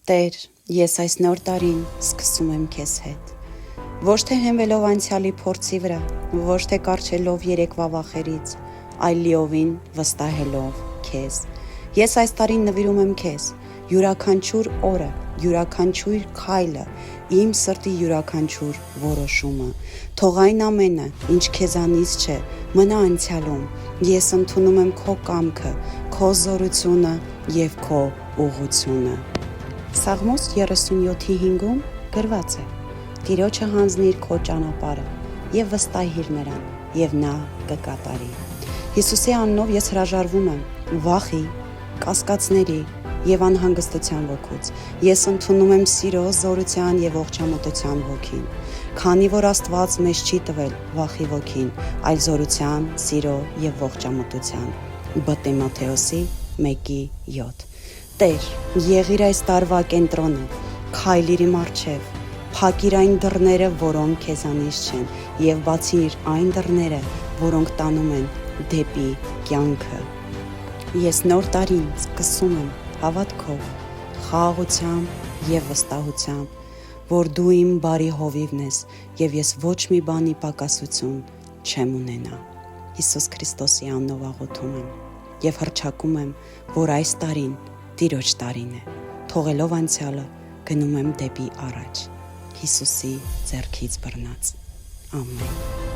Տեր, ես այս նոր տարին սկսում եմ քեզ հետ։ Ոչ թե հենվելով անցյալի փորձի վրա, ոչ թե կառչելով երեկվա վախերից, այլ լիովին վստահելով քեզ։ Ես այս տարին նվիրում եմ քեզ, յուրաքանչյուր օրը, յուրաքանչյուր քայլը, իմ սրտի յուրաքանչյուր որոշումը։ Թող այն ամենը, ինչ քեզանից չէ, մնա անցյալում։ Ես ընդունում եմ քո կամքը, քո զորությունը և քո ուղղությունը։ Սաղմոս 37:5-ում գրված է. Տիրոջը հանձնիր քո ճանապարհը եւ վստահիր նրան, եւ նա կկատարի։ Հիսուսի անունով ես հրաժարվում եմ վախի, կասկածների եւ անհանգստության ոգուց։ Ես ընդունում եմ սիրո, զորության եւ ողջամտության ոգին, քանի որ Աստված մեզ չի տվել վախի ոգին, այլ զորության, սիրո եւ ողջամտության։ Բ Տիմոթեոսի 1:7 Տեր, եղիր այս տարվա կենտրոնը, քայլիր իմ առջև, փակիր այն դռները, որոնք քեզանից չեն, եւ բացիր այն դռները, որոնք տանում են դեպի կյանքը։ Ես նոր տարին սկսում եմ հավատքով, խաղաղությամբ եւ վստահությամբ, որ դու իմ բարի հովիվն ես եւ ես ոչ մի բանի պակասություն չեմ ունենա։ Հիսուս Քրիստոսի անունով աղոթում եմ եւ հռչակում եմ, որ այս տարին Տիրոջ տարին է, թողելով անցյալը գնում եմ դեպի առաջ, Հիսուսի ձեռքից բռնած, ամեն։